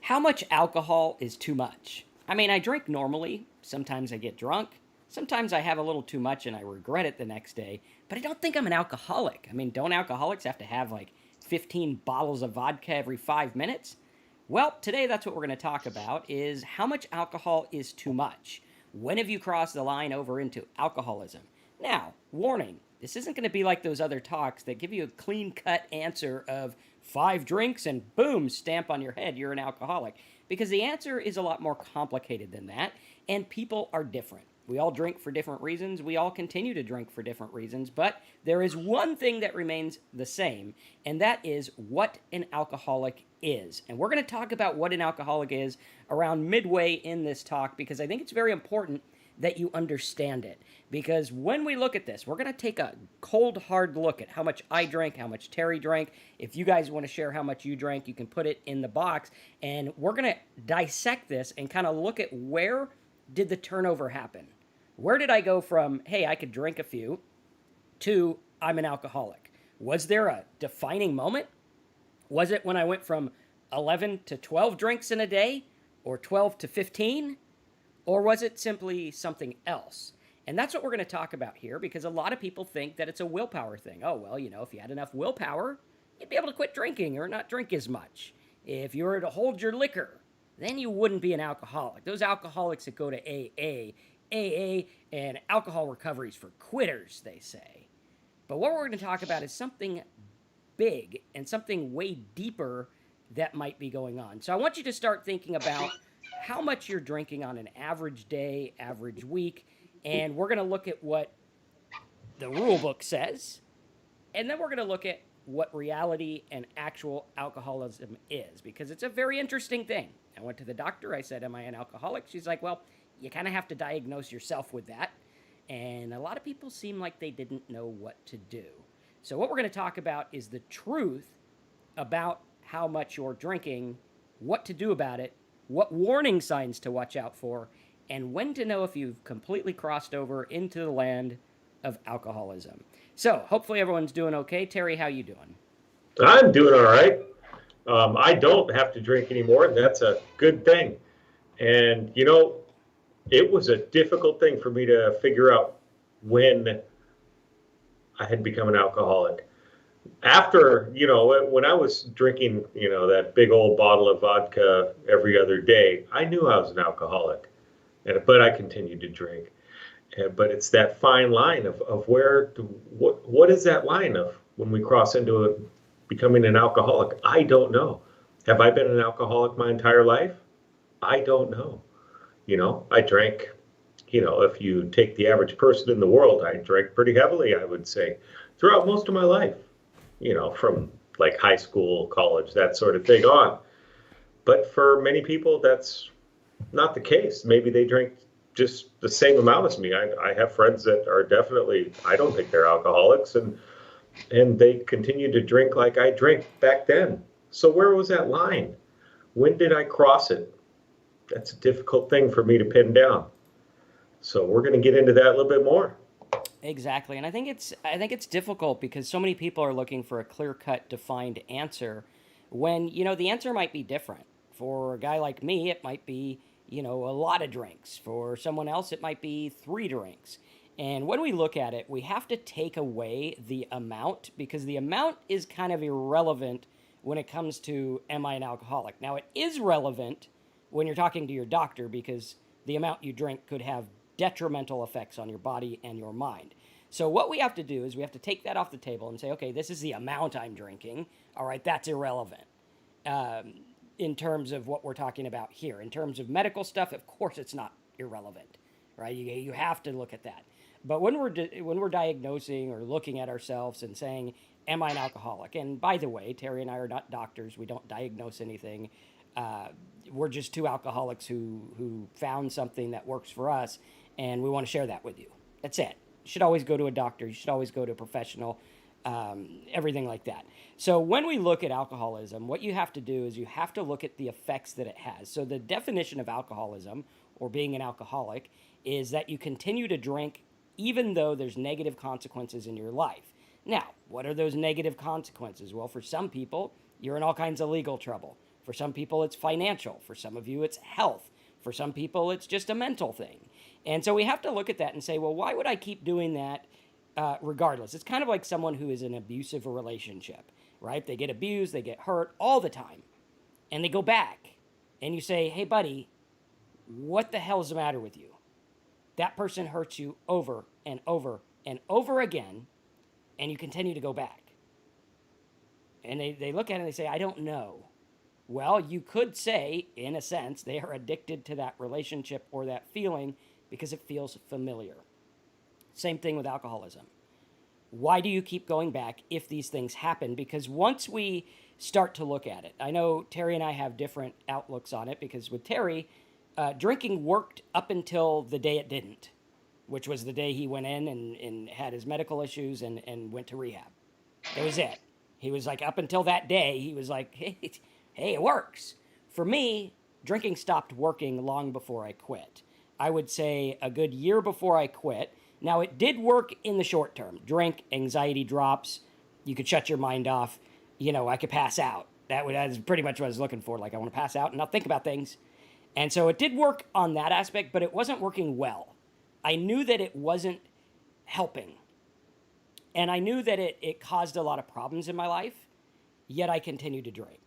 How much alcohol is too much? I mean, I drink normally. Sometimes I get drunk. Sometimes I have a little too much and I regret it the next day. But I don't think I'm an alcoholic. I mean, don't alcoholics have to have like 15 bottles of vodka every 5 minutes? Well, today that's what we're going to talk about is how much alcohol is too much. When have you crossed the line over into alcoholism? Now, warning, this isn't going to be like those other talks that give you a clean-cut answer of 5 drinks and boom, stamp on your head, you're an alcoholic. Because the answer is a lot more complicated than that, and people are different. We all drink for different reasons. We all continue to drink for different reasons. But there is one thing that remains the same, and that is what an alcoholic is. And we're going to talk about what an alcoholic is around midway in this talk because I think it's very important that you understand it. Because when we look at this, we're going to take a cold, hard look at how much I drank, how much Terry drank. If you guys want to share how much you drank, you can put it in the box. And we're going to dissect this and kind of look at where did the turnover happen. Where did I go from, hey, I could drink a few, to I'm an alcoholic? Was there a defining moment? Was it when I went from 11 to 12 drinks in a day? Or 12 to 15? Or was it simply something else? And that's what we're going to talk about here because a lot of people think that it's a willpower thing. Oh, well, if you had enough willpower, you'd be able to quit drinking or not drink as much. If you were to hold your liquor, then you wouldn't be an alcoholic. Those alcoholics that go to AA and alcohol recovery is for quitters, they say. But what we're going to talk about is something big and something way deeper that might be going on. So I want you to start thinking about how much you're drinking on an average day, average week, and we're going to look at what the rule book says, and then we're going to look at what reality and actual alcoholism is, because it's a very interesting thing. I went to the doctor, I said, am I an alcoholic? She's like, well, you kind of have to diagnose yourself with that, and a lot of people seem like they didn't know what to do. So what we're going to talk about is the truth about how much you're drinking, what to do about it, what warning signs to watch out for, and when to know if you've completely crossed over into the land of alcoholism. So, hopefully everyone's doing okay. Terry, how you doing? I'm doing all right. I don't have to drink anymore, and that's a good thing. And, it was a difficult thing for me to figure out when I had become an alcoholic. After, when I was drinking, that big old bottle of vodka every other day, I knew I was an alcoholic, but I continued to drink. But it's that fine line of what is that line of when we cross into becoming an alcoholic? I don't know. Have I been an alcoholic my entire life? I don't know. I drank, if you take the average person in the world, I drank pretty heavily, I would say, throughout most of my life. From like high school, college, that sort of thing on. But for many people, that's not the case. Maybe they drink just the same amount as me. I have friends that are definitely, I don't think they're alcoholics, and they continue to drink like I drank back then. So where was that line? When did I cross it? That's a difficult thing for me to pin down. So we're going to get into that a little bit more. Exactly, and I think it's difficult because so many people are looking for a clear-cut, defined answer when, the answer might be different. For a guy like me, it might be, a lot of drinks. For someone else, it might be 3 drinks. And when we look at it, we have to take away the amount because the amount is kind of irrelevant when it comes to am I an alcoholic? Now, it is relevant when you're talking to your doctor because the amount you drink could have detrimental effects on your body and your mind. So what we have to do is we have to take that off the table and say, okay, this is the amount I'm drinking. All right, that's irrelevant in terms of what we're talking about here. In terms of medical stuff, of course it's not irrelevant, right? You have to look at that. But when we're diagnosing or looking at ourselves and saying, am I an alcoholic? And by the way, Terry and I are not doctors. We don't diagnose anything. We're just 2 alcoholics who found something that works for us, and we want to share that with you. That's it. You should always go to a doctor. You should always go to a professional, everything like that. So when we look at alcoholism, what you have to do is you have to look at the effects that it has. So the definition of alcoholism, or being an alcoholic, is that you continue to drink even though there's negative consequences in your life. Now, what are those negative consequences? Well, for some people, you're in all kinds of legal trouble. For some people, it's financial. For some of you, it's health. For some people, it's just a mental thing. And so we have to look at that and say, well, why would I keep doing that regardless? It's kind of like someone who is in an abusive relationship, right? They get abused, they get hurt all the time, and they go back. And you say, hey, buddy, what the hell is the matter with you? That person hurts you over and over and over again, and you continue to go back. And they look at it and they say, I don't know. Well, you could say, in a sense, they are addicted to that relationship or that feeling because it feels familiar. Same thing with alcoholism. Why do you keep going back if these things happen? Because once we start to look at it, I know Terry and I have different outlooks on it, because with Terry, drinking worked up until the day it didn't, which was the day he went in and had his medical issues and went to rehab. That was it. He was like, up until that day, he was like, hey, it works. For me, drinking stopped working long before I quit. I would say a good year before I quit. Now, it did work in the short term. Drink, anxiety drops. You could shut your mind off. I could pass out. That was pretty much what I was looking for. Like, I want to pass out and not think about things. And so it did work on that aspect, but it wasn't working well. I knew that it wasn't helping. And I knew that it caused a lot of problems in my life, yet I continued to drink.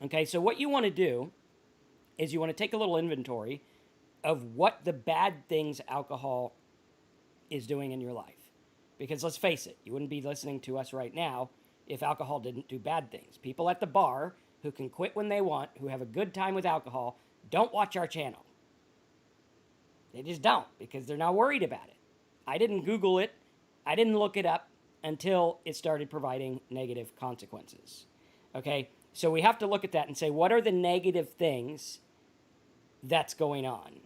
Okay, so what you want to do is you want to take a little inventory of what the bad things alcohol is doing in your life. Because let's face it, you wouldn't be listening to us right now if alcohol didn't do bad things. People at the bar who can quit when they want, who have a good time with alcohol, don't watch our channel. They just don't, because they're not worried about it. I didn't Google it. I didn't look it up until it started providing negative consequences. Okay? So we have to look at that and say, what are the negative things that's going on?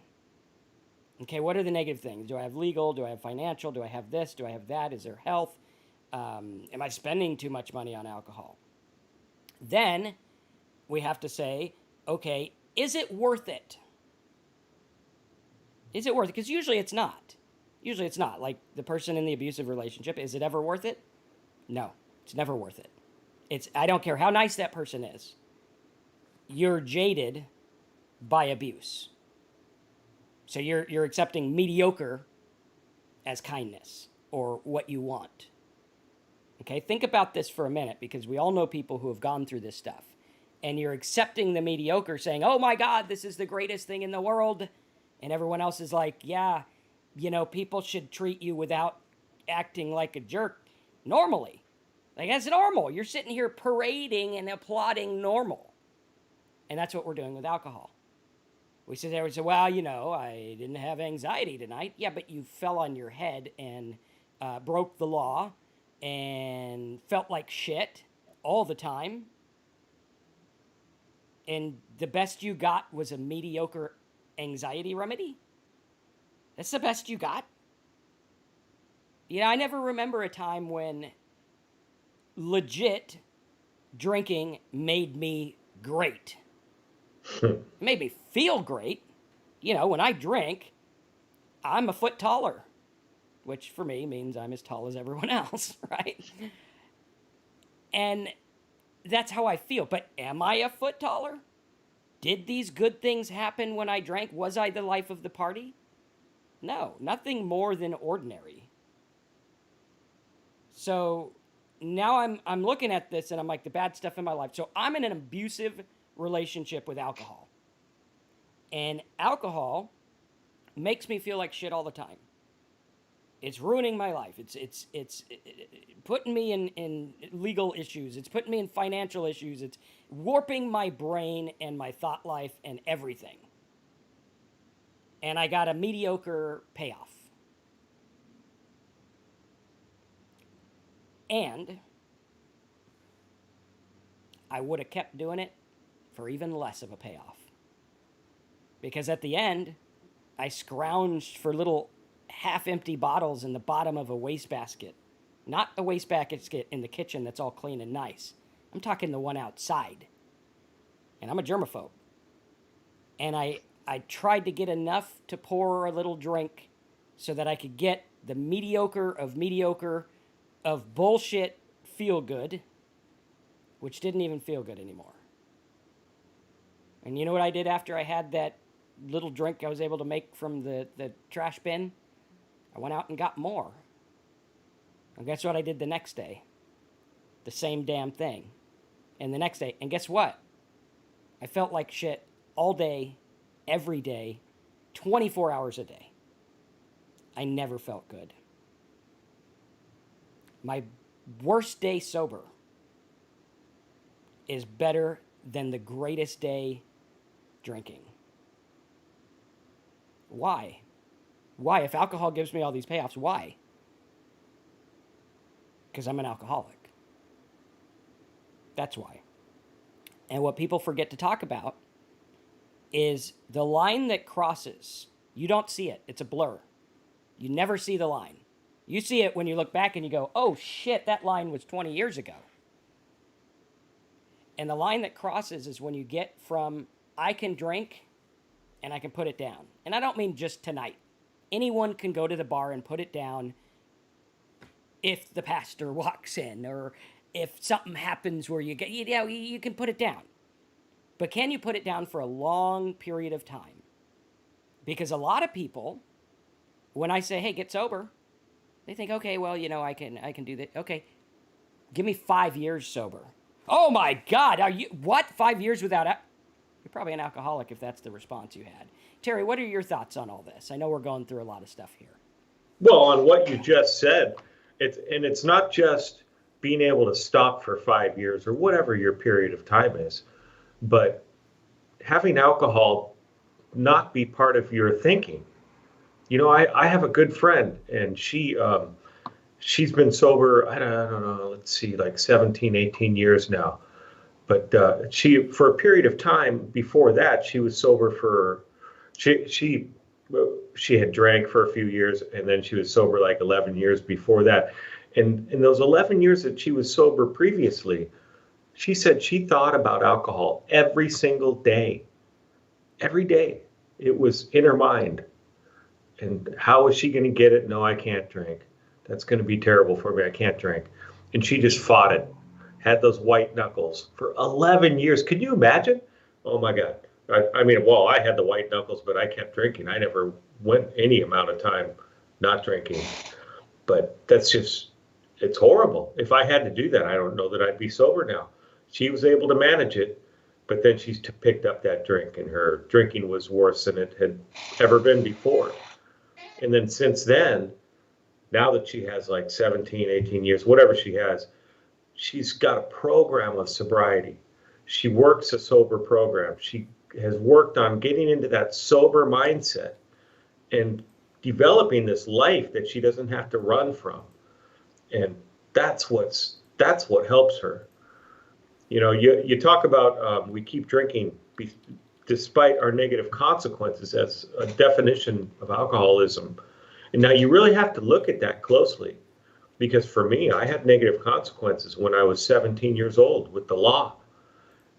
Okay, what are the negative things? Do I have legal? Do I have financial? Do I have this? Do I have that? Is there health? Am I spending too much money on alcohol? Then we have to say, okay, is it worth it? Is it worth it? Because usually it's not. Usually it's not. Like the person in the abusive relationship, is it ever worth it? No, it's never worth it. I don't care how nice that person is. You're jaded by abuse. So you're accepting mediocre as kindness or what you want. Okay, think about this for a minute, because we all know people who have gone through this stuff. And you're accepting the mediocre, saying, oh my God, this is the greatest thing in the world. And everyone else is like, yeah, people should treat you without acting like a jerk normally. Like, that's normal. You're sitting here parading and applauding normal. And that's what we're doing with alcohol. We sit there and say, well, I didn't have anxiety tonight. Yeah, but you fell on your head and broke the law and felt like shit all the time. And the best you got was a mediocre anxiety remedy? That's the best you got? I never remember a time when legit drinking made me great. It made me feel great. When I drink, I'm a foot taller, which for me means I'm as tall as everyone else, right? And that's how I feel. But am I a foot taller? Did these good things happen when I drank? Was I the life of the party? No, nothing more than ordinary. So now I'm looking at this and I'm like, the bad stuff in my life. So I'm in an abusive relationship with alcohol. And alcohol makes me feel like shit all the time. It's ruining my life. It's putting me in legal issues. It's putting me in financial issues. It's warping my brain and my thought life and everything. And I got a mediocre payoff. And I would have kept doing it for even less of a payoff. Because at the end, I scrounged for little half-empty bottles in the bottom of a wastebasket. Not the wastebasket in the kitchen that's all clean and nice. I'm talking the one outside. And I'm a germaphobe. And I tried to get enough to pour a little drink so that I could get the mediocre of bullshit feel good, which didn't even feel good anymore. And you know what I did after I had that little drink I was able to make from the trash bin? I went out and got more. And guess what I did the next day? The same damn thing. And the next day. And guess what? I felt like shit all day, every day, 24 hours a day. I never felt good. My worst day sober is better than the greatest day drinking. Why? Why? If alcohol gives me all these payoffs, why? Because I'm an alcoholic. That's why. And what people forget to talk about is the line that crosses. You don't see it. It's a blur. You never see the line. You see it when you look back and you go, oh shit, that line was 20 years ago. And the line that crosses is when you get from I can drink and I can put it down. And I don't mean just tonight. Anyone can go to the bar and put it down if the pastor walks in or if something happens where you get, you can put it down. But can you put it down for a long period of time? Because a lot of people, when I say, hey, get sober, they think, okay, well, I can do that. Okay, give me 5 years sober. Oh my God, are you, what? 5 years without, you're probably an alcoholic if that's the response you had. Terry, what are your thoughts on all this? I know we're going through a lot of stuff here. Well, on what you just said, it's not just being able to stop for 5 years or whatever your period of time is, but having alcohol not be part of your thinking. I have a good friend, and she's been sober, I don't know, let's see, like 17, 18 years now. But for a period of time before that, she was sober she had drank for a few years, and then she was sober like 11 years before that. And in those 11 years that she was sober previously, she said she thought about alcohol every single day. Every day. It was in her mind. And how is she going to get it? No, I can't drink. That's going to be terrible for me. I can't drink. And she just fought it. Had those white knuckles for 11 years. Can you imagine? Oh my God. I had the white knuckles, but I kept drinking. I never went any amount of time not drinking. But it's horrible. If I had to do that, I don't know that I'd be sober now. She was able to manage it, but then she picked up that drink, and her drinking was worse than it had ever been before. And then since then, now that she has like 17, 18 years, whatever she has, she's got a program of sobriety. She works a sober program. She has worked on getting into that sober mindset and developing this life that she doesn't have to run from. And that's what helps her. You talk about we keep drinking despite our negative consequences as a definition of alcoholism. And now you really have to look at that closely, because for me, I had negative consequences when I was 17 years old with the law.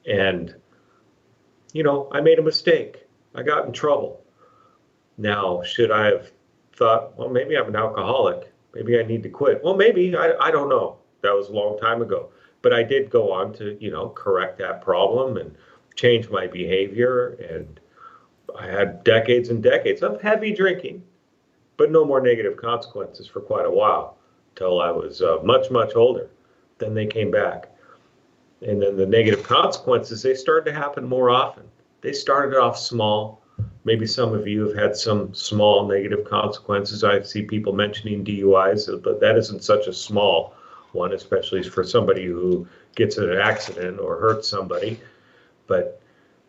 And, I made a mistake. I got in trouble. Now, should I have thought, well, maybe I'm an alcoholic. Maybe I need to quit. Well, maybe, I don't know. That was a long time ago. But I did go on to, correct that problem and change my behavior. And I had decades and decades of heavy drinking, but no more negative consequences for quite a while, till I was much, much older. Then they came back. And then the negative consequences, they started to happen more often. They started off small. Maybe some of you have had some small negative consequences. I see people mentioning DUIs, but that isn't such a small one, especially for somebody who gets in an accident or hurts somebody. But,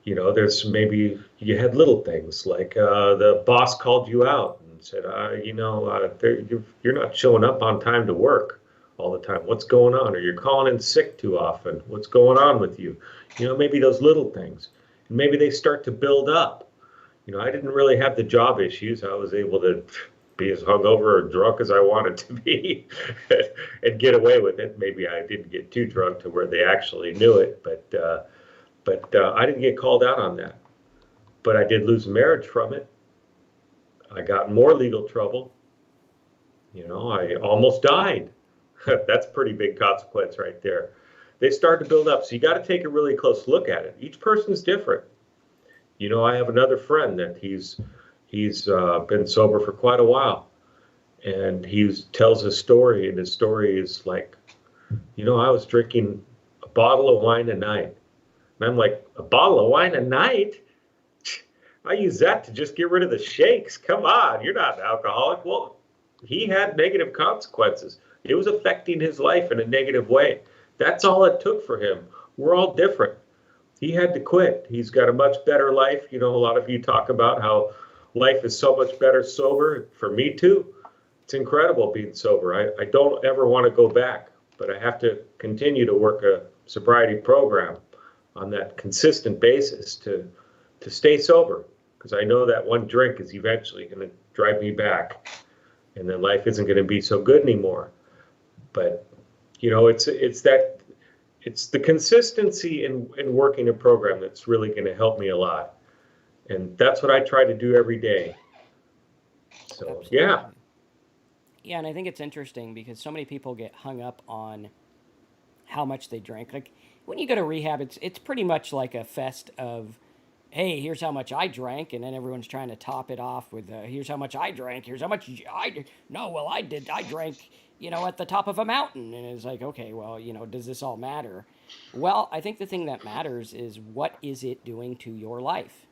there's maybe you had little things like the boss called you out and said, you're not showing up on time to work all the time. What's going on? Or you're calling in sick too often. What's going on with you? Maybe those little things. And maybe they start to build up. I didn't really have the job issues. I was able to be as hungover or drunk as I wanted to be and get away with it. Maybe I didn't get too drunk to where they actually knew it, but I didn't get called out on that. But I did lose a marriage from it. I got in more legal trouble. I almost died. That's a pretty big consequence right there. They start to build up. So you got to take a really close look at it. Each person's different. I have another friend that he's been sober for quite a while, and he tells a story, and his story is like, I was drinking a bottle of wine a night. And I'm like, a bottle of wine a night? I use that to just get rid of the shakes. Come on, you're not an alcoholic. Well, he had negative consequences. It was affecting his life in a negative way. That's all it took for him. We're all different. He had to quit. He's got a much better life. A lot of you talk about how life is so much better sober. For me, too. It's incredible being sober. I don't ever want to go back, but I have to continue to work a sobriety program on that consistent basis to stay sober, because I know that one drink is eventually going to drive me back, and then life isn't going to be so good anymore. But it's the consistency in working a program that's really going to help me a lot, and that's what I try to do every day. So Absolutely. yeah. Yeah, and I think it's interesting because so many people get hung up on how much they drink. Like when you go to rehab, it's pretty much like a fest of, hey, here's how much I drank, and then everyone's trying to top it off with, here's how much I drank, here's how much I did. No, well, I drank, at the top of a mountain, and it's like, okay, well, does this all matter? Well, I think the thing that matters is what is it doing to your life?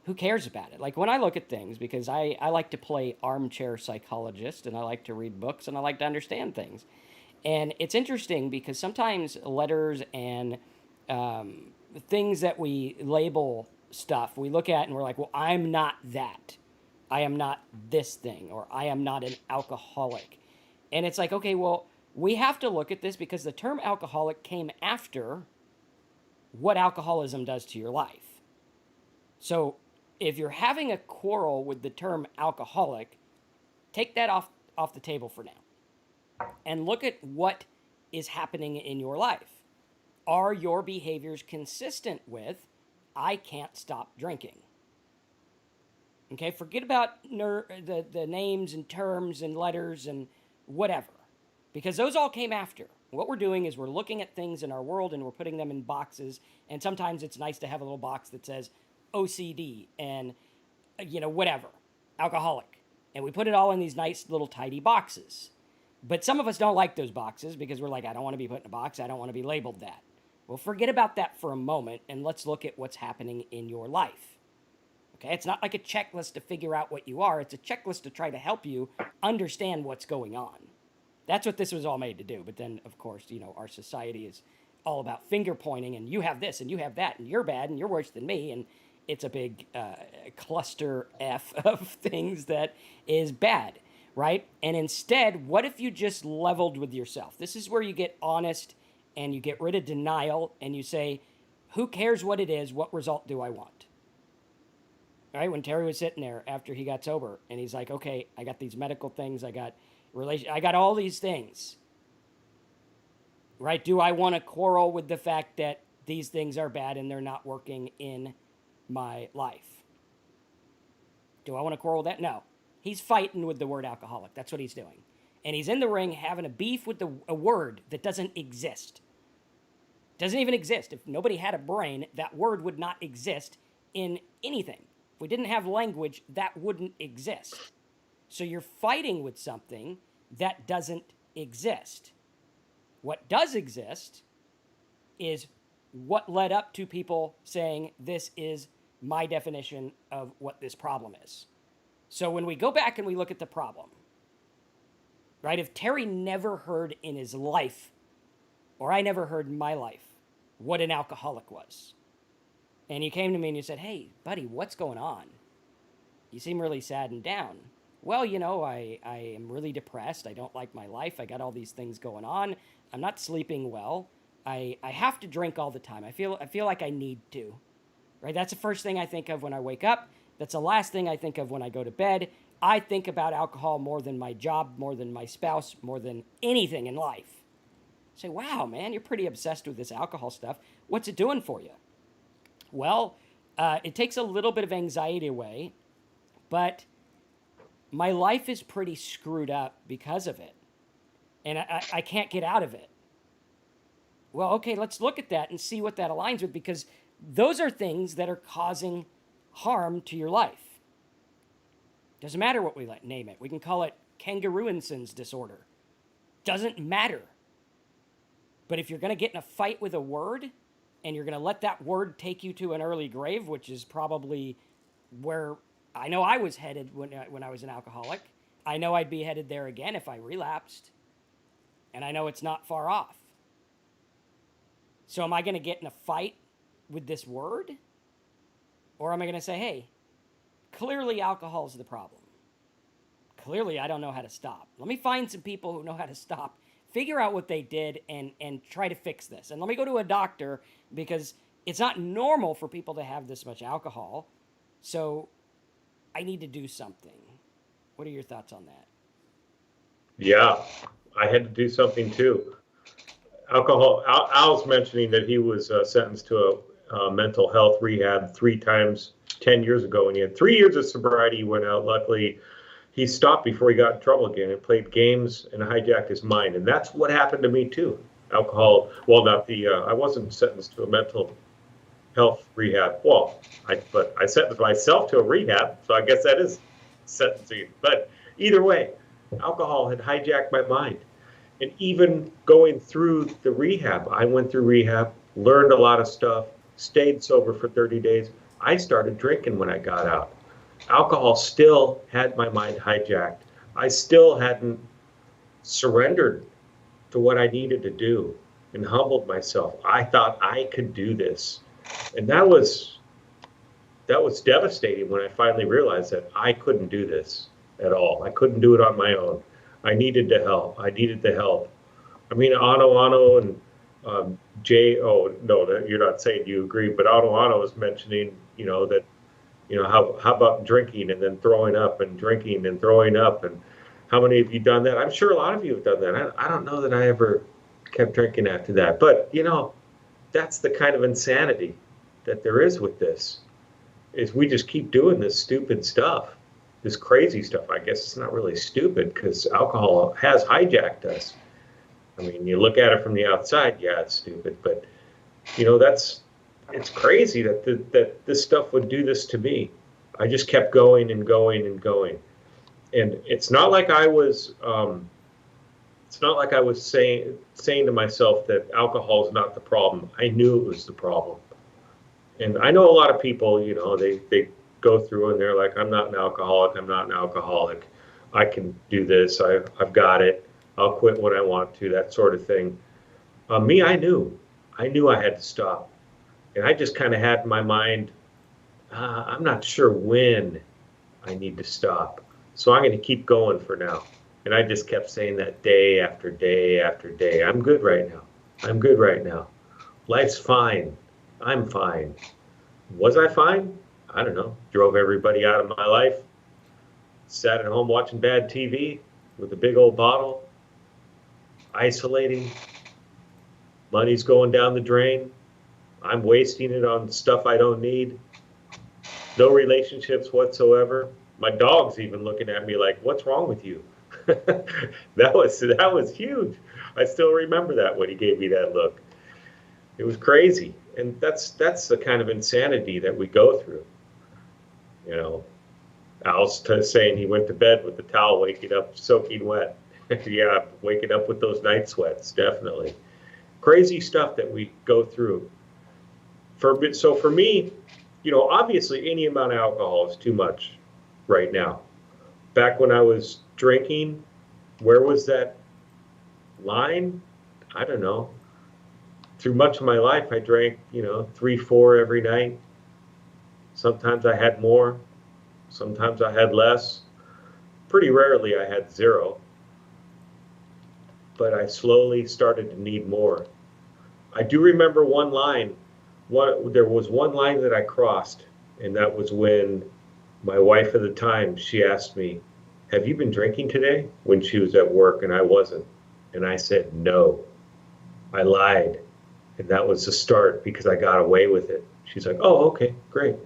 Who cares about it? Like when I look at things, because I like to play armchair psychologist and I like to read books and I like to understand things. And it's interesting because sometimes letters and things that we label stuff, we look at and we're like, well, I'm not that. I am not this thing, or I am not an alcoholic. And it's like, okay, well, we have to look at this because the term alcoholic came after what alcoholism does to your life. So if you're having a quarrel with the term alcoholic, take that off the table for now and look at what is happening in your life. Are your behaviors consistent with, I can't stop drinking? Okay, forget about the names and terms and letters and whatever, because those all came after. What we're doing is we're looking at things in our world and we're putting them in boxes, and sometimes it's nice to have a little box that says OCD and, whatever, alcoholic. And we put it all in these nice little tidy boxes. But some of us don't like those boxes because we're like, I don't want to be put in a box. I don't want to be labeled that. Well, forget about that for a moment and let's look at what's happening in your life. Okay, it's not like a checklist to figure out what you are. It's a checklist to try to help you understand what's going on. That's what this was all made to do. But then, of course, our society is all about finger pointing and you have this and you have that and you're bad and you're worse than me. And it's a big cluster F of things that is bad, right? And instead, what if you just leveled with yourself? This is where you get honest and you get rid of denial and you say, who cares what it is? What result do I want? All right, when Terry was sitting there after he got sober and he's like, okay, I got these medical things, I got all these things, right? Do I want to quarrel with the fact that these things are bad and they're not working in my life? Do I want to quarrel with that? No. He's fighting with the word alcoholic. That's what he's doing. And he's in the ring having a beef with a word that doesn't exist. Doesn't even exist. If nobody had a brain, that word would not exist in anything. If we didn't have language, that wouldn't exist. So you're fighting with something that doesn't exist. What does exist is what led up to people saying this is my definition of what this problem is. So when we go back and we look at the problem, right, if Terry never heard in his life, or I never heard in my life, what an alcoholic was, and you came to me and you said, hey, buddy, what's going on? You seem really sad and down. Well, I am really depressed. I don't like my life. I got all these things going on. I'm not sleeping well. I have to drink all the time. I feel like I need to. Right? That's the first thing I think of when I wake up. That's the last thing I think of when I go to bed. I think about alcohol more than my job, more than my spouse, more than anything in life. I say, wow, man, you're pretty obsessed with this alcohol stuff. What's it doing for you? Well, it takes a little bit of anxiety away, but my life is pretty screwed up because of it. And I can't get out of it. Well, okay, let's look at that and see what that aligns with, because those are things that are causing harm to your life. Doesn't matter what we name it. We can call it Kangaroinson's disorder. Doesn't matter. But if you're going to get in a fight with a word and you're going to let that word take you to an early grave, which is probably where I know I was headed when I was an alcoholic. I know I'd be headed there again if I relapsed. And I know it's not far off. So am I going to get in a fight with this word? Or am I going to say, hey, clearly alcohol's the problem. Clearly I don't know how to stop. Let me find some people who know how to stop, figure out what they did, and try to fix this. And let me go to a doctor, because it's not normal for people to have this much alcohol. So I need to do something. What are your thoughts on that? Yeah, I had to do something too. Al's mentioning that he was sentenced to a mental health rehab 3 times 10 years ago, and he had 3 years of sobriety. He went out. Luckily, he stopped before he got in trouble again and played games and hijacked his mind. And that's what happened to me too. Alcohol, well, not the, I wasn't sentenced to a mental health rehab. Well, but I sentenced myself to a rehab, so I guess that is sentencing. But either way, alcohol had hijacked my mind. And even going through the rehab, I went through rehab, learned a lot of stuff, stayed sober for 30 days. I started drinking when I got out. Alcohol still had my mind hijacked. I still hadn't surrendered to what I needed to do and humbled myself. I thought I could do this. And that was devastating when I finally realized that I couldn't do this at all. I couldn't do it on my own. I needed the help. I needed the help. I mean, Ano and Jay, oh, no, you're not saying you agree, but Ano was mentioning, that, how about drinking and then throwing up and drinking and throwing up? And how many of you done that? I'm sure a lot of you have done that. I don't know that I ever kept drinking after that. But, that's the kind of insanity that there is with this, is we just keep doing this stupid stuff. This crazy stuff. I guess it's not really stupid, because alcohol has hijacked us. I mean, you look at it from the outside, yeah, it's stupid, but it's crazy that this stuff would do this to me. I just kept going and going and going, and it's not like I was saying to myself that alcohol is not the problem. I knew it was the problem, and I know a lot of people, they go through and they're like, I'm not an alcoholic. I'm not an alcoholic. I can do this. I've got it. I'll quit when I want to, that sort of thing. Me, I knew I had to stop. And I just kind of had in my mind, I'm not sure when I need to stop. So I'm going to keep going for now. And I just kept saying that day after day after day. I'm good right now. I'm good right now. Life's fine. I'm fine. Was I fine? I don't know. Drove everybody out of my life. Sat at home watching bad TV with a big old bottle. Isolating. Money's going down the drain. I'm wasting it on stuff I don't need. No relationships whatsoever. My dog's even looking at me like, what's wrong with you? That was huge. I still remember that when he gave me that look. It was crazy. And that's the kind of insanity that we go through. Al's saying he went to bed with the towel, waking up soaking wet. Yeah, waking up with those night sweats, definitely. Crazy stuff that we go through. So for me, obviously any amount of alcohol is too much right now. Back when I was drinking, where was that line? I don't know. Through much of my life, I drank, 3, 4 every night. Sometimes I had more. Sometimes I had less. Pretty rarely I had 0. But I slowly started to need more. I do remember one line. There was one line that I crossed, and that was when my wife at the time, she asked me, have you been drinking today? When she was at work and I wasn't. And I said, no. I lied. And that was the start, because I got away with it. She's like, oh, okay, great.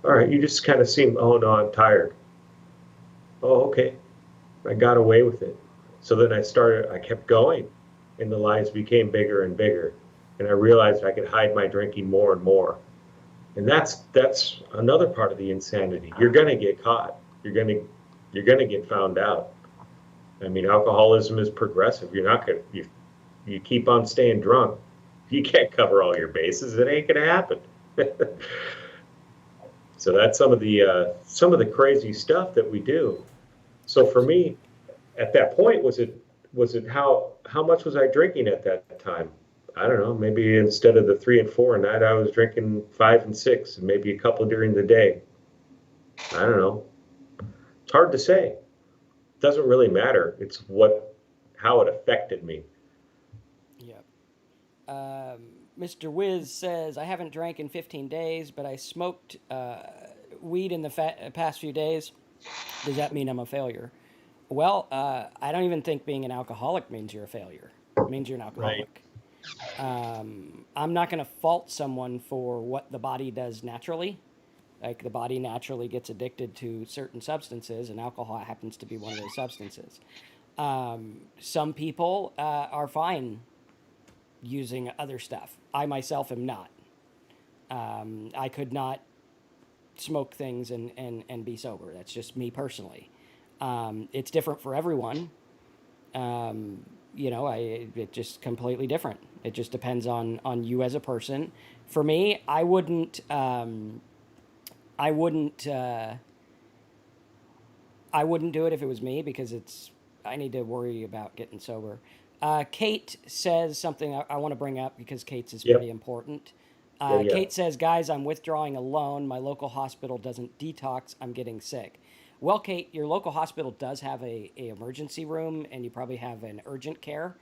All right, you just kind of seem, oh, no, I'm tired. Oh, okay. I got away with it. So then I kept going, and the lies became bigger and bigger. And I realized I could hide my drinking more and more. And that's another part of the insanity. You're going to get caught. You're going to get found out. I mean, alcoholism is progressive. You're not going to you keep on staying drunk. You can't cover all your bases. It ain't going to happen. So that's some of the crazy stuff that we do. So for me, at that point, was it how much was I drinking at that time? I don't know. Maybe instead of the 3 and 4 a night, I was drinking 5 and 6, and maybe a couple during the day. I don't know. It's hard to say. It doesn't really matter. It's how it affected me. Yep. Mr. Wiz says, I haven't drank in 15 days, but I smoked weed in the past few days. Does that mean I'm a failure? Well, I don't even think being an alcoholic means you're a failure. It means you're an Right. alcoholic. I'm not going to fault someone for what the body does naturally. Like the body naturally gets addicted to certain substances, and alcohol happens to be one of those substances. Some people are fine using other stuff. I myself am not. I could not smoke things and be sober. That's just me personally. It's different for everyone. It's just completely different. It just depends on you as a person. For me, I wouldn't do it if it was me because I need to worry about getting sober. Kate says something I want to bring up because Kate's is pretty Yep. important. Oh yeah. Kate says, guys, I'm withdrawing alone. My local hospital doesn't detox. I'm getting sick. Well, Kate, your local hospital does have a emergency room, and you probably have an urgent care.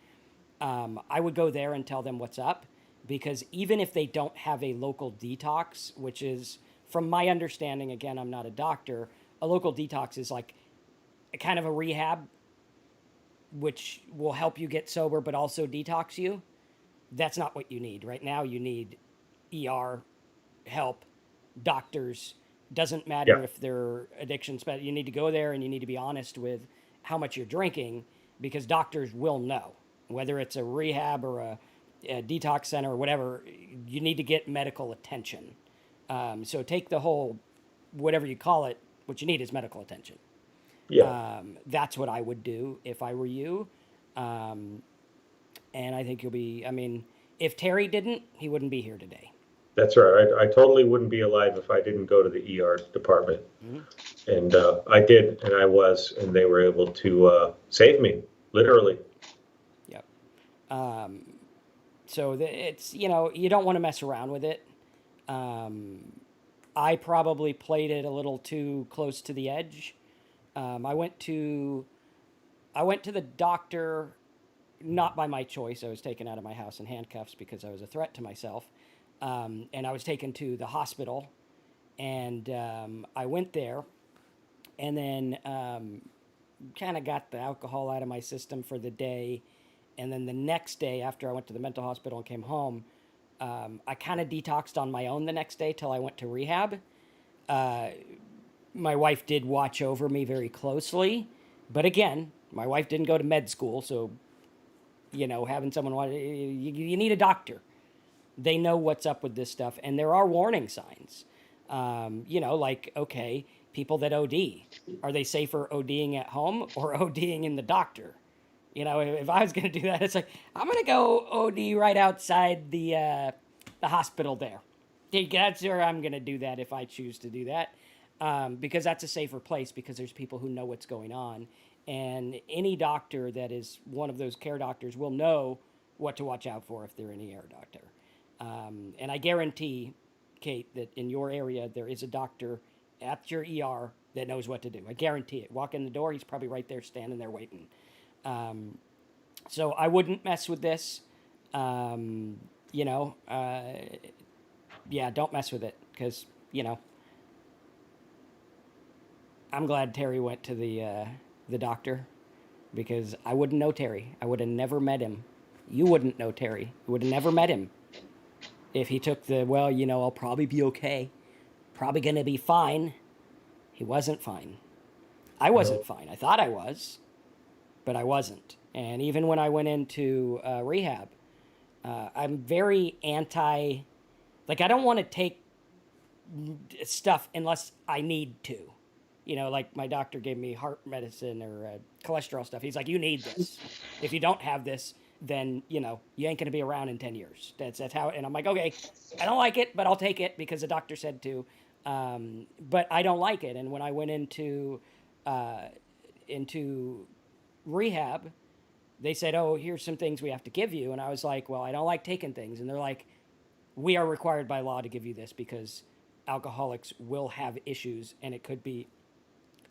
I would go there and tell them what's up, because even if they don't have a local detox, which is, from my understanding, again, I'm not a doctor, a local detox is like a kind of a rehab, which will help you get sober but also detox you. That's not what you need. Right now, you need ER help, doctors. Doesn't matter Yeah. if they're addictions, but you need to go there and you need to be honest with how much you're drinking, because doctors will know. Whether it's a rehab or a detox center or whatever, you need to get medical attention. So take the whole, whatever you call it, what you need is medical attention. Yeah. That's what I would do if I were you. And I think I mean, if Terry didn't, he wouldn't be here today. That's right. I totally wouldn't be alive if I didn't go to the ER department. Mm-hmm. And I did, and and they were able to save me, literally. Yep. So it's, you don't want to mess around with it. I probably played it a little too close to the edge. I went to the doctor, not by my choice. I was taken out of my house in handcuffs because I was a threat to myself. And I was taken to the hospital, and I went there, and then kind of got the alcohol out of my system for the day. And then the next day, after I went to the mental hospital and came home, I kind of detoxed on my own the next day till I went to rehab. My wife did watch over me very closely, but again, my wife didn't go to med school, so having someone you need a doctor. They know what's up with this stuff, and there are warning signs. Like, okay, people that OD, are they safer ODing at home or ODing in the doctor? If I was going to do that, it's like, I'm going to go OD right outside the hospital there. That's where I'm going to do that if I choose to do that, because that's a safer place, because there's people who know what's going on. And any doctor that is one of those care doctors will know what to watch out for if they're an ER doctor. And I guarantee, Kate, that in your area there is a doctor at your ER that knows what to do. I guarantee it. Walk in the door, he's probably right there standing there waiting. So I wouldn't mess with this. Yeah, don't mess with it, because, I'm glad Terry went to the doctor, because I wouldn't know Terry. I would have never met him. You wouldn't know Terry. You would have never met him if he took I'll probably be okay. Probably going to be fine. He wasn't fine. I wasn't fine. I thought I was, but I wasn't. And even when I went into rehab, I'm very anti, like, I don't want to take stuff unless I need to. Like my doctor gave me heart medicine or cholesterol stuff. He's like, you need this. If you don't have this, then you ain't gonna be around in 10 years. That's how. And I'm like, okay, I don't like it, but I'll take it because the doctor said to. But I don't like it. And when I went into rehab, they said, oh, here's some things we have to give you. And I was like, well, I don't like taking things. And they're like, we are required by law to give you this because alcoholics will have issues and it could be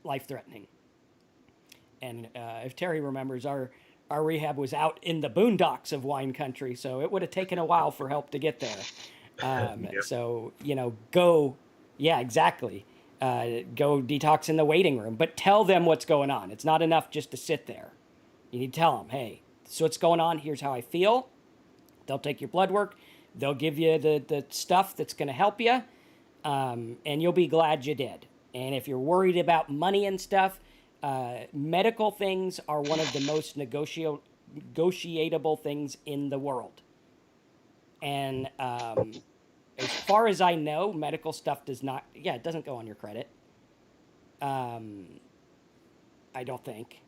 life threatening. And if Terry remembers, our rehab was out in the boondocks of wine country, so it would have taken a while for help to get there. Yep. So go, yeah, exactly. Go detox in the waiting room, but tell them what's going on. It's not enough just to sit there. You need to tell them, hey, so what's going on? Here's how I feel. They'll take your blood work. They'll give you the stuff that's going to help you, and you'll be glad you did. And if you're worried about money and stuff, medical things are one of the most negotiable things in the world. And as far as I know, medical stuff does not, it doesn't go on your credit. I don't think.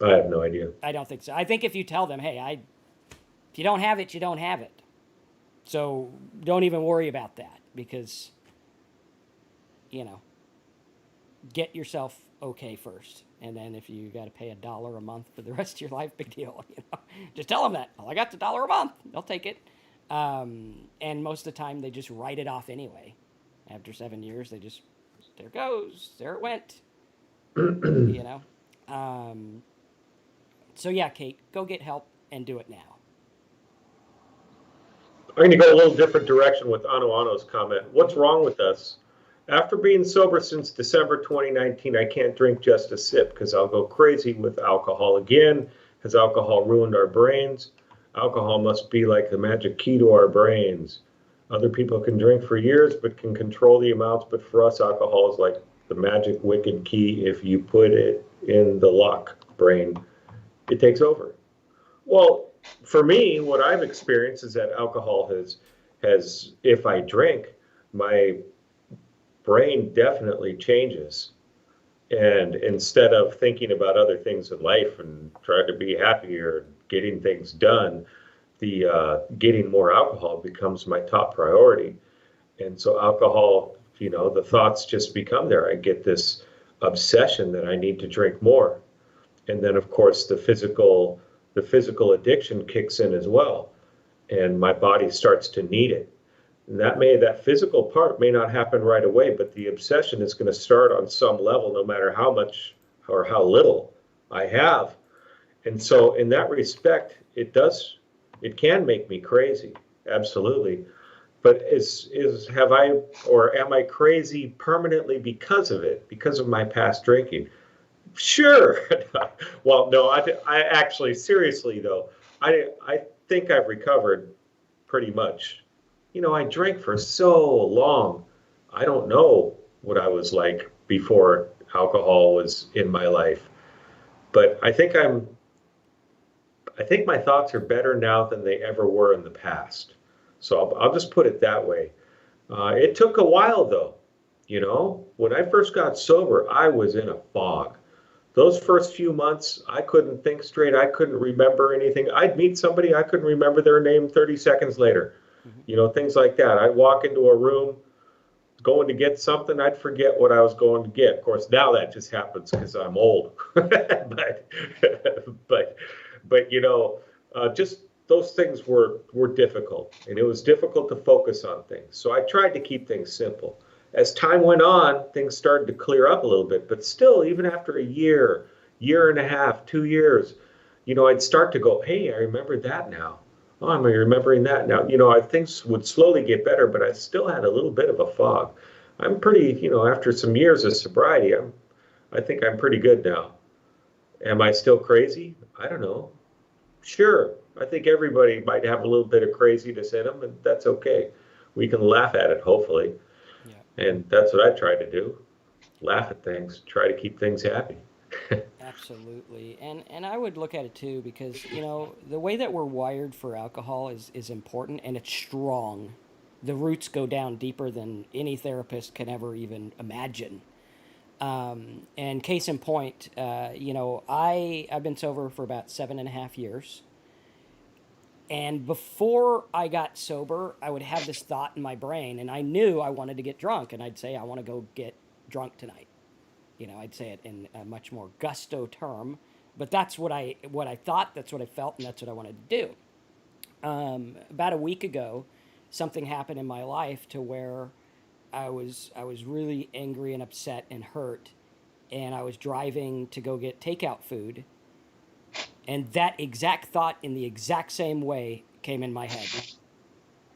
I have no idea. I don't think so. I think if you tell them, hey, if you don't have it, you don't have it. So don't even worry about that because, get yourself okay first. And then if you got to pay $1 a month for the rest of your life, big deal. Just tell them that. All I got's $1 a month. They'll take it. And most of the time they just write it off anyway. After 7 years, they just, there it goes. There it went. So yeah, Kate, go get help and do it now. I'm going to go a little different direction with Ano's comment. What's wrong with us? After being sober since December 2019, I can't drink just a sip because I'll go crazy with alcohol again. Has alcohol ruined our brains? Alcohol must be like the magic key to our brains. Other people can drink for years but can control the amounts, but for us, alcohol is like the magic wicked key. If you put it in the lock brain, it takes over. Well, for me, what I've experienced is that alcohol has if I drink, my brain definitely changes. And instead of thinking about other things in life and trying to be happy or getting things done, the getting more alcohol becomes my top priority. And so alcohol, the thoughts just become there. I get this obsession that I need to drink more. And then, of course, the physical addiction kicks in as well, and my body starts to need it. And that physical part may not happen right away, but the obsession is going to start on some level, no matter how much or how little I have. And so, in that respect, it can make me crazy, absolutely. But am I crazy permanently because of it, because of my past drinking? Sure. Well, no, I actually, seriously though, I think I've recovered pretty much. I drank for so long. I don't know what I was like before alcohol was in my life. But I think my thoughts are better now than they ever were in the past. So I'll just put it that way. It took a while though. When I first got sober, I was in a fog. Those first few months, I couldn't think straight. I couldn't remember anything. I'd meet somebody, I couldn't remember their name 30 seconds later. Things like that. I'd walk into a room going to get something, I'd forget what I was going to get. Of course, now that just happens because I'm old. but just those things were difficult, and it was difficult to focus on things. So I tried to keep things simple. As time went on, things started to clear up a little bit, but still, even after a year and a half, 2 years, I'd start to go, hey, I remember that now. Oh, I'm remembering that now. Things would slowly get better, but I still had a little bit of a fog. I'm pretty, after some years of sobriety, I think I'm pretty good now. Am I still crazy? I don't know. Sure, I think everybody might have a little bit of craziness in them, and that's okay. We can laugh at it, hopefully. Yeah. And that's what I try to do. Laugh at things, try to keep things happy. Absolutely. And I would look at it too because, the way that we're wired for alcohol is important, and it's strong. the roots go down deeper than any therapist can ever even imagine. And case in point, I've been sober for about 7.5 years. And before I got sober, I would have this thought in my brain, and I knew I wanted to get drunk, and I'd say, I want to go get drunk tonight. I'd say it in a much more gusto term, but that's what I thought, that's what I felt, and that's what I wanted to do. About a week ago, something happened in my life to where I was really angry and upset and hurt, and I was driving to go get takeout food, and that exact thought in the exact same way came in my head.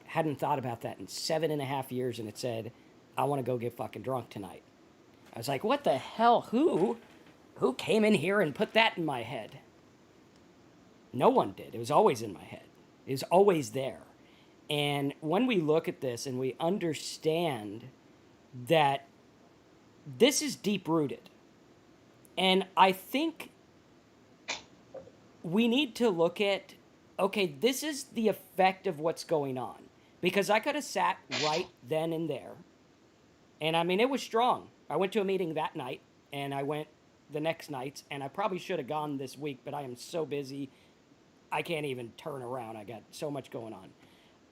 Hadn't thought about that in 7.5 years, and it said, I want to go get fucking drunk tonight. I was like, what the hell? Who came in here and put that in my head? No one did. It was always in my head. It was always there. And when we look at this and we understand that this is deep rooted, and I think we need to look at, okay, this is the effect of what's going on. Because I could have sat right then and there. And I mean, it was strong. I went to a meeting that night, and I went the next nights, and I probably should have gone this week, but I am so busy, I can't even turn around. I got so much going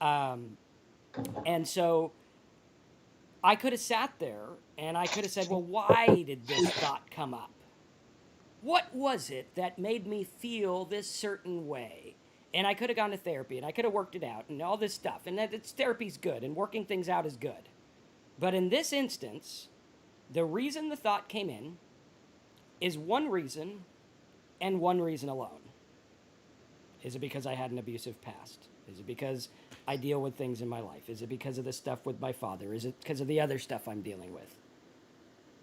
on. And so I could have sat there, and I could have said, well, why did this thought come up? What was it that made me feel this certain way? And I could have gone to therapy, and I could have worked it out, and all this stuff. And that therapy's good, and working things out is good. But in this instance, the reason the thought came in is one reason, and one reason alone. Is it because I had an abusive past? Is it because I deal with things in my life? Is it because of the stuff with my father? Is it because of the other stuff I'm dealing with?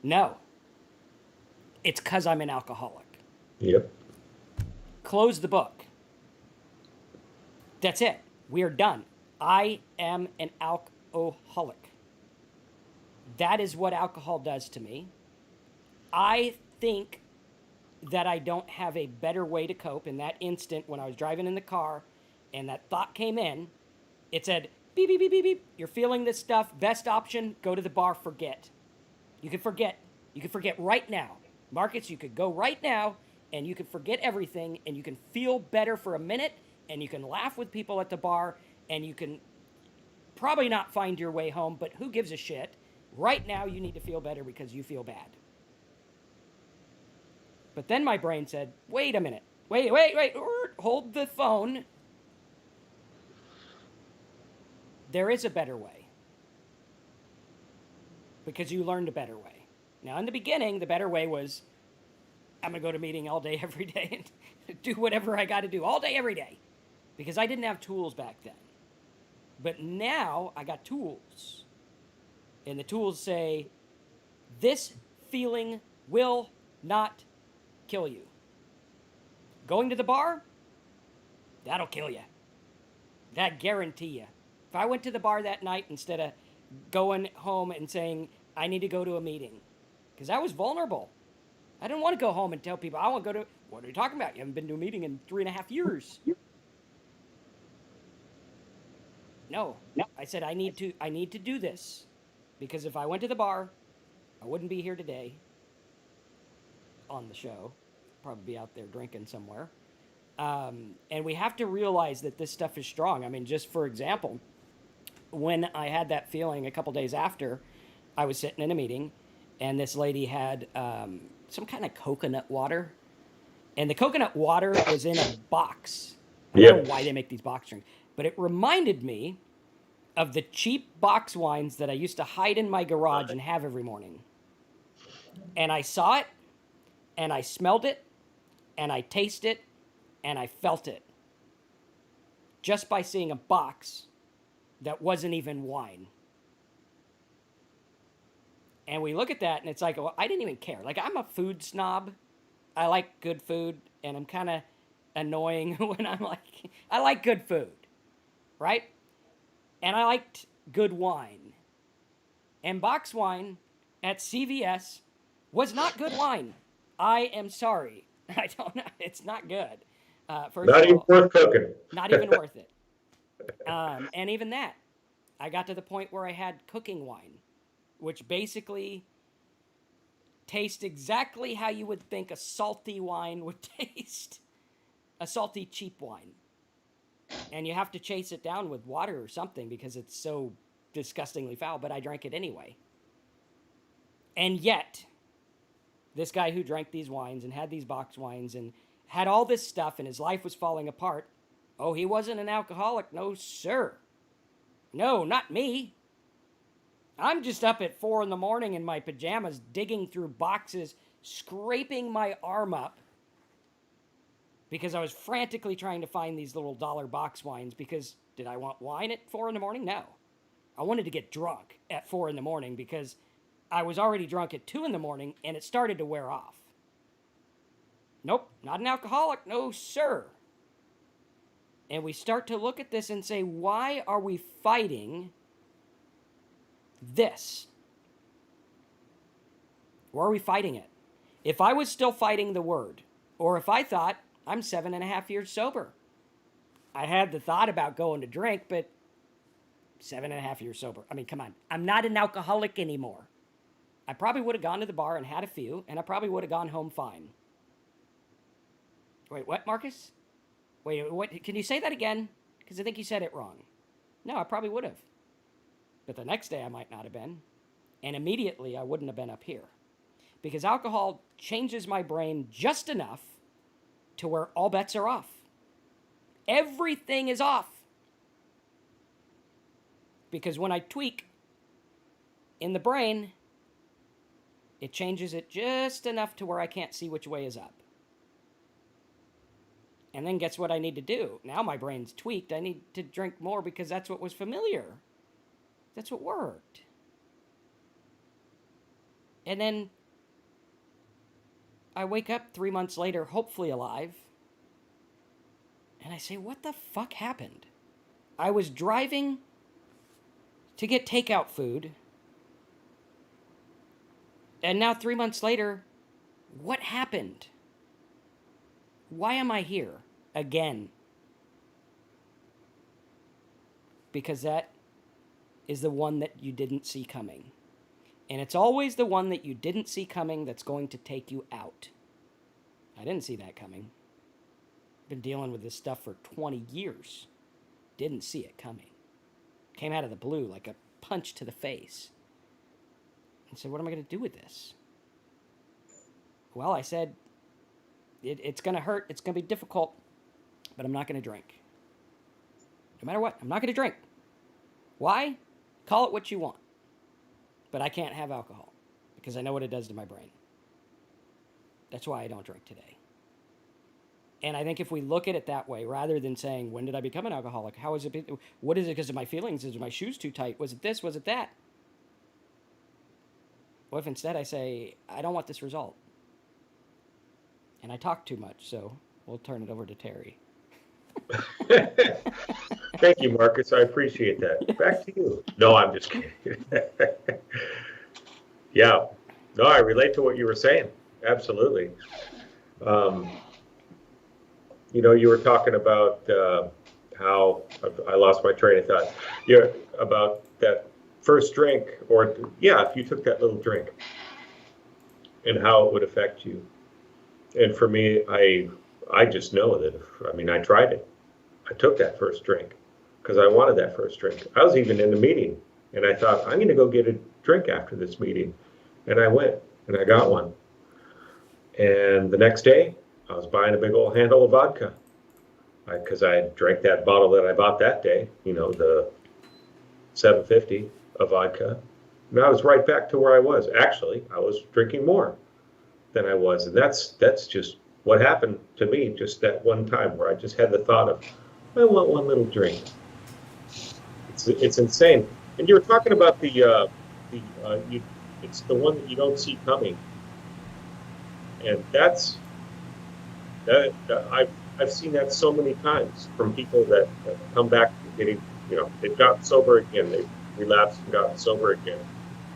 No. It's because I'm an alcoholic. Yep. Close the book. That's it. We are done. I am an alcoholic. That is what alcohol does to me. I think that I don't have a better way to cope. In that instant, when I was driving in the car and that thought came in, it said, beep, beep, beep, beep, beep. You're feeling this stuff. Best option, go to the bar, forget. You can forget. You can forget right now. Marcus, you could go right now and you can forget everything and you can feel better for a minute and you can laugh with people at the bar and you can probably not find your way home, but who gives a shit? Right now you need to feel better because you feel bad. But then my brain said, wait a minute. Wait. Hold the phone. There is a better way. Because you learned a better way. Now, in the beginning, the better way was, I'm going to go to a meeting all day, every day, and do whatever I got to do all day, every day. Because I didn't have tools back then. But now, I got tools. And the tools say, this feeling will not kill you. Going to the bar, that'll kill you. That guarantee you. If I went to the bar that night instead of going home and saying, I need to go to a meeting, because I was vulnerable. I didn't want to go home and tell people, I want to go to, what are you talking about? You haven't been to a meeting in 3.5 years. No. I said, I need to do this. Because if I went to the bar, I wouldn't be here today on the show. Probably be out there drinking somewhere. And we have to realize that this stuff is strong. I mean, just for example, when I had that feeling a couple days after, I was sitting in a meeting, and this lady had some kind of coconut water. And the coconut water was in a box. I don't know why they make these box drinks. But it reminded me of the cheap box wines that I used to hide in my garage and have every morning. And I saw it, and I smelled it, and I tasted it, and I felt it. Just by seeing a box that wasn't even wine. And we look at that, and it's like, well, I didn't even care. Like, I'm a food snob. I like good food, and I'm kind of annoying when I'm like, I like good food, right? And I liked good wine. And box wine at CVS was not good wine. I am sorry. I don't know. It's not good. Not even worth cooking. Not even worth it. And even that, I got to the point where I had cooking wine, which basically tastes exactly how you would think a salty wine would taste. A salty, cheap wine. And you have to chase it down with water or something because it's so disgustingly foul, but I drank it anyway. And yet, this guy who drank these wines and had these box wines and had all this stuff and his life was falling apart, oh, he wasn't an alcoholic. No, sir. No, not me. I'm just up at 4 a.m. in my pajamas, digging through boxes, scraping my arm up because I was frantically trying to find these little dollar box wines because did I want wine at 4 a.m? No. I wanted to get drunk at 4 a.m. because I was already drunk at 2 a.m. and it started to wear off. Nope, not an alcoholic. No, sir. And we start to look at this and say, why are we fighting this? Why are we fighting it? If I was still fighting the word, or if I thought I'm 7.5 years sober, I had the thought about going to drink, but 7.5 years sober. I mean, come on. I'm not an alcoholic anymore. I probably would have gone to the bar and had a few, and I probably would have gone home fine. Wait, what, Marcus? Wait, what? Can you say that again? Because I think you said it wrong. No, I probably would have. But the next day I might not have been. And immediately I wouldn't have been up here. Because alcohol changes my brain just enough to where all bets are off. Everything is off. Because when I tweak in the brain, it changes it just enough to where I can't see which way is up. And then guess what I need to do? Now my brain's tweaked. I need to drink more because that's what was familiar. That's what worked. And then I wake up 3 months later, hopefully alive, and I say, what the fuck happened? I was driving to get takeout food, and now 3 months later, what happened? Why am I here again? Because that is the one that you didn't see coming. And it's always the one that you didn't see coming that's going to take you out. I didn't see that coming. I've been dealing with this stuff for 20 years. Didn't see it coming. Came out of the blue like a punch to the face. And said, what am I going to do with this? Well, I said, it's going to hurt. It's going to be difficult. But I'm not going to drink. No matter what, I'm not going to drink. Why? Call it what you want. But I can't have alcohol because I know what it does to my brain. That's why I don't drink today. And I think if we look at it that way, rather than saying, when did I become an alcoholic? How is it? What is it because of my feelings? Is my shoes too tight? Was it this? Was it that? What if instead I say, I don't want this result? And I talk too much, so we'll turn it over to Terry. Thank you, Marcus. I appreciate that. Back to you. No, I'm just kidding. Yeah. No, I relate to what you were saying. Absolutely. You were talking about how I lost my train of thought. Yeah, about that first drink, or if you took that little drink and how it would affect you. And for me, I just know that I tried it. I took that first drink because I wanted that first drink. I was even in the meeting and I thought, I'm going to go get a drink after this meeting. And I went and I got one. And the next day, I was buying a big old handle of vodka because I drank that bottle that I bought that day, the 750 of vodka. And I was right back to where I was. Actually, I was drinking more than I was. And that's just what happened to me just that one time where I just had the thought of, I want one little drink. It's insane. And you were talking about it's the one that you don't see coming. And I've seen that so many times from people that come back to getting, they've gotten sober again, they've relapsed and gotten sober again.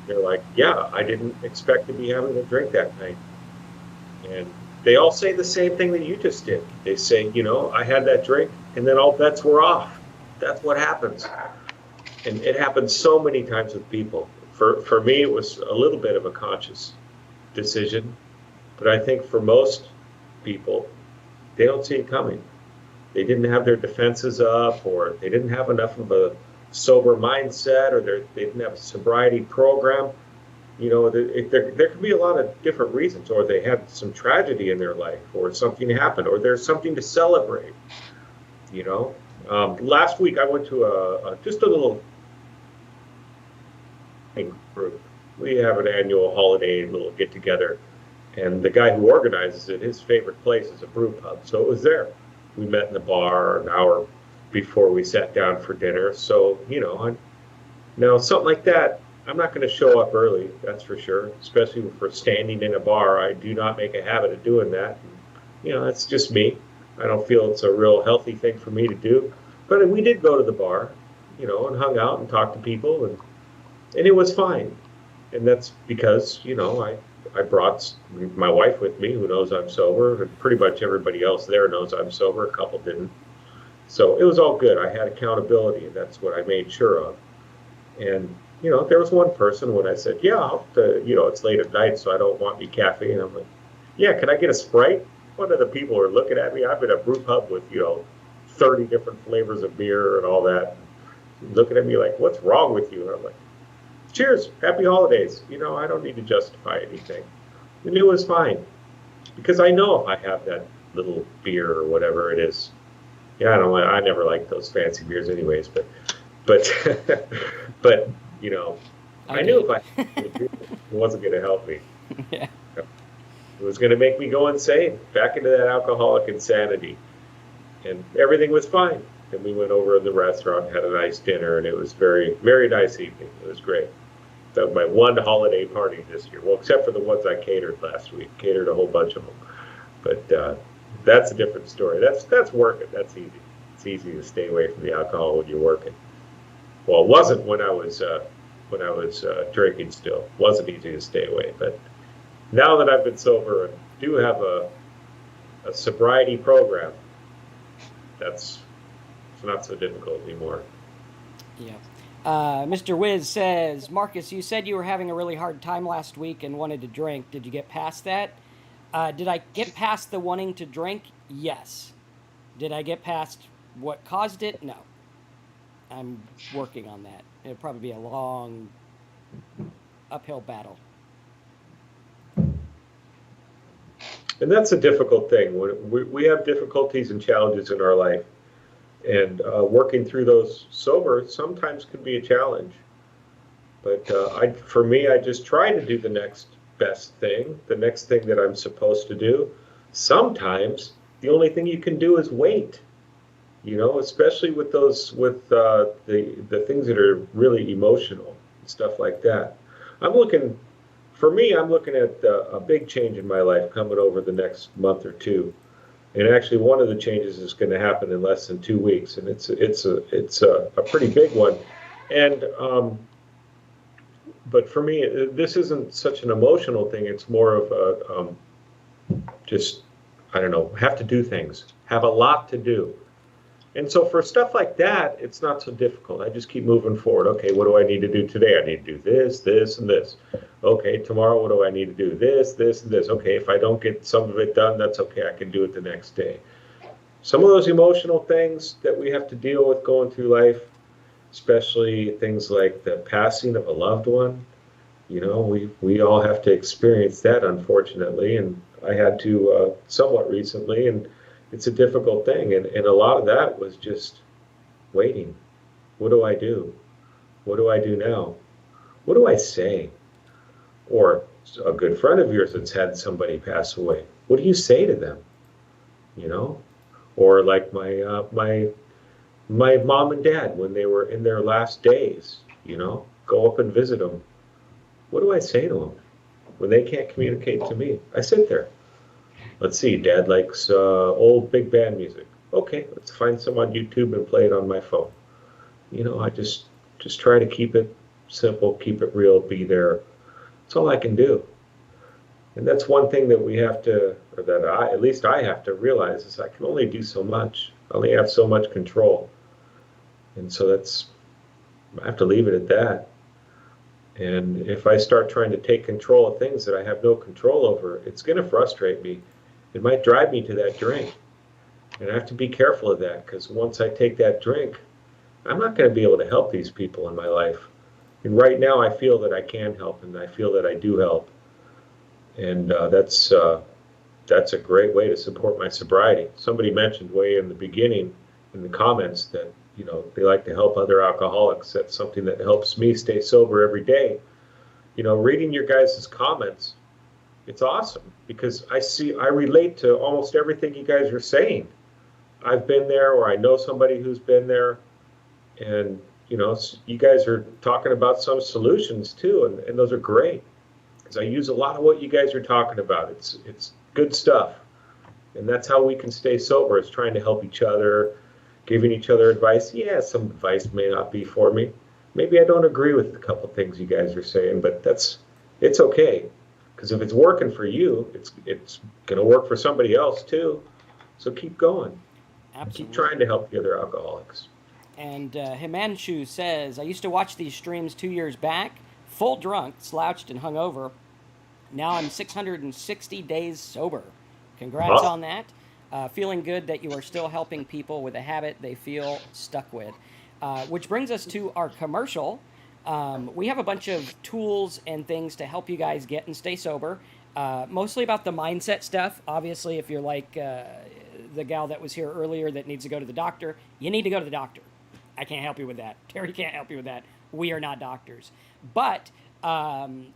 They're like, yeah, I didn't expect to be having a drink that night. And they all say the same thing that you just did. They say, I had that drink and then all bets were off. That's what happens. And it happens so many times with people. For me, it was a little bit of a conscious decision, but I think for most people, they don't see it coming. They didn't have their defenses up, or they didn't have enough of a sober mindset, or they didn't have a sobriety program. You know, there could be a lot of different reasons, or they had some tragedy in their life, or something happened, or there's something to celebrate. You know, last week I went to just a little group. We have an annual holiday little get together, and the guy who organizes it, his favorite place is a brew pub, so it was there. We met in the bar an hour before we sat down for dinner. So, you know, now something like that, I'm not going to show up early, that's for sure, especially for standing in a bar. I do not make a habit of doing that. You know, that's just me. I don't feel it's a real healthy thing for me to do. But we did go to the bar, you know, and hung out and talked to people, and it was fine. And that's because, you know, I brought my wife with me, who knows I'm sober, and pretty much everybody else there knows I'm sober. A couple didn't. So it was all good. I had accountability, and that's what I made sure of. And, you know, there was one person when I said, yeah, you know, it's late at night, so I don't want any caffeine. I'm like, yeah, can I get a Sprite? One of the people are looking at me. I'm in a brew pub with, you know, 30 different flavors of beer and all that. Looking at me like, what's wrong with you? And I'm like, cheers, happy holidays. You know, I don't need to justify anything. And it was fine, because I know if I have that little beer or whatever it is, yeah, I never liked those fancy beers anyways, but but you know, I knew if I it wasn't going to help me. Yeah. It was going to make me go insane, back into that alcoholic insanity. And everything was fine. Then we went over to the restaurant, had a nice dinner, and it was very, very nice evening. It was great. That was my one holiday party this year. Well, except for the ones I catered last week. Catered a whole bunch of them. But that's a different story. That's working. That's easy. It's easy to stay away from the alcohol when you're working. Well, it wasn't when I was drinking still. It wasn't easy to stay away. But now that I've been sober and do have a sobriety program, it's not so difficult anymore. Yeah. Mr. Wiz says, Marcus, you said you were having a really hard time last week and wanted to drink. Did you get past that? Did I get past the wanting to drink? Yes. Did I get past what caused it? No. I'm working on that. It'll probably be a long uphill battle. And that's a difficult thing. When we have difficulties and challenges in our life, and working through those sober sometimes can be a challenge. But for me, I just try to do the next best thing, the next thing that I'm supposed to do. Sometimes the only thing you can do is wait. You know, especially with the things that are really emotional and stuff like that. For me, I'm looking at a big change in my life coming over the next month or two. And actually, one of the changes is going to happen in less than 2 weeks, and it's a pretty big one. And but for me, this isn't such an emotional thing. It's more of just, I don't know, have to do things, have a lot to do. And so for stuff like that, it's not so difficult. I just keep moving forward. Okay, what do I need to do today? I need to do this, this, and this. Okay, tomorrow, what do I need to do? This, this, and this. Okay, if I don't get some of it done, that's okay. I can do it the next day. Some of those emotional things that we have to deal with going through life, especially things like the passing of a loved one, you know, we all have to experience that, unfortunately. And I had to somewhat recently, and it's a difficult thing. And a lot of that was just waiting. What do I do? What do I do now? What do I say? Or a good friend of yours that's had somebody pass away. What do you say to them? You know? Or like my mom and dad, when they were in their last days, you know, go up and visit them. What do I say to them when they can't communicate to me? I sit there. Let's see, Dad likes old big band music. Okay, let's find some on YouTube and play it on my phone. You know, I just try to keep it simple, keep it real, be there. That's all I can do. And that's one thing that we have to, or that at least I have to realize, is I can only do so much. I only have so much control. And so that's I have to leave it at that. And if I start trying to take control of things that I have no control over, it's going to frustrate me. It might drive me to that drink. And I have to be careful of that, because once I take that drink, I'm not going to be able to help these people in my life. And right now, I feel that I can help, and I feel that I do help. And that's a great way to support my sobriety. Somebody mentioned way in the beginning in the comments that they like to help other alcoholics. That's something that helps me stay sober every day. Reading your guys' comments, it's awesome, because I relate to almost everything you guys are saying. I've been there, or I know somebody who's been there, and you guys are talking about some solutions too, and those are great, because I use a lot of what you guys are talking about. It's good stuff, and that's how we can stay sober, is trying to help each other, giving each other advice. Yeah, some advice may not be for me. Maybe I don't agree with a couple things you guys are saying, but it's okay, because if it's working for you, it's going to work for somebody else too. So keep going. Absolutely. Keep trying to help the other alcoholics. And Himanshu says, I used to watch these streams 2 years back, full drunk, slouched, and hungover. Now I'm 660 days sober. Congrats on that. Feeling good that you are still helping people with a habit they feel stuck with. Which brings us to our commercial. We have a bunch of tools and things to help you guys get and stay sober. Mostly about the mindset stuff. Obviously, if you're like the gal that was here earlier that needs to go to the doctor, you need to go to the doctor. I can't help you with that. Terry can't help you with that. We are not doctors. But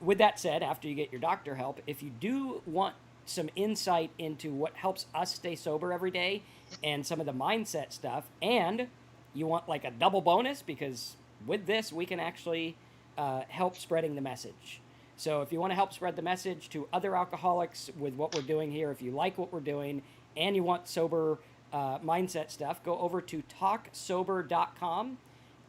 with that said, after you get your doctor help, if you do want some insight into what helps us stay sober every day and some of the mindset stuff, and you want like a double bonus, because with this we can actually help spreading the message. So if you want to help spread the message to other alcoholics with what we're doing here, if you like what we're doing and you want sober mindset stuff, go over to talksober.com,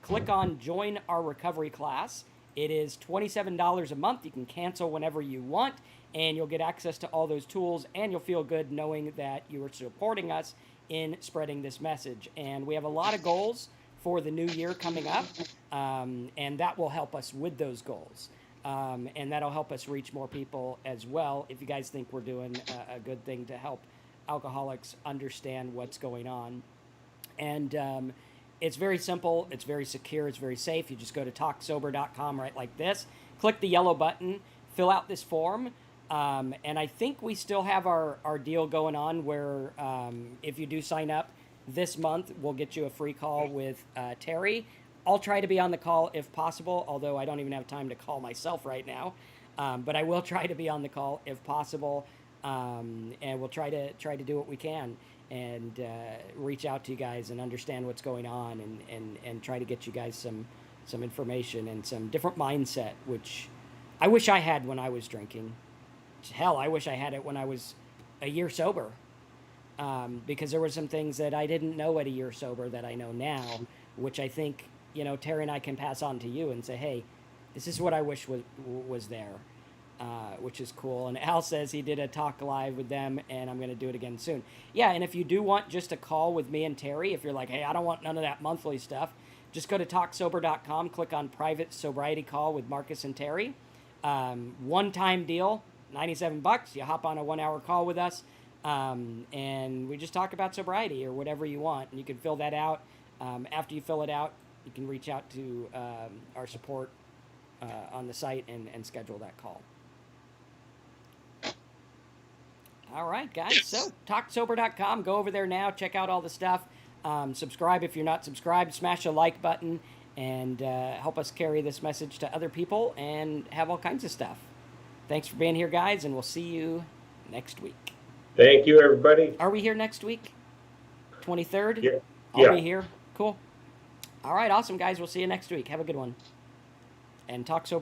click on join our recovery class. It is $27 a month. You can cancel whenever you want, and you'll get access to all those tools, and you'll feel good knowing that you are supporting us in spreading this message. And we have a lot of goals for the new year coming up, and that will help us with those goals. And that'll help us reach more people as well, if you guys think we're doing a good thing to help alcoholics understand what's going on. And it's very simple, it's very secure, it's very safe. You just go to talksober.com right like this, click the yellow button, fill out this form, and I think we still have our deal going on where if you do sign up this month, we'll get you a free call with Terry. I'll try to be on the call if possible, although I don't even have time to call myself right now. But I will try to be on the call if possible, and we'll try to do what we can and reach out to you guys and understand what's going on, and try to get you guys some information and some different mindset, which I wish I had when I was drinking. Hell, I wish I had it when I was a year sober, because there were some things that I didn't know at a year sober that I know now, which I think, Terry and I can pass on to you and say, hey, this is what I wish was there, which is cool. And Al says he did a talk live with them, and I'm going to do it again soon. Yeah, and if you do want just a call with me and Terry, if you're like, hey, I don't want none of that monthly stuff, just go to talksober.com, click on private sobriety call with Marcus and Terry. One-time deal, $97. You hop on a 1-hour call with us, and we just talk about sobriety or whatever you want. And you can fill that out. After you fill it out, you can reach out to our support on the site and schedule that call. All right, guys. So talksober.com. Go over there now. Check out all the stuff. Subscribe if you're not subscribed. Smash a like button and help us carry this message to other people and have all kinds of stuff. Thanks for being here, guys, and we'll see you next week. Thank you, everybody. Are we here next week? 23rd? Yeah. I'll be here. Cool. All right, awesome, guys. We'll see you next week. Have a good one. And talk sober.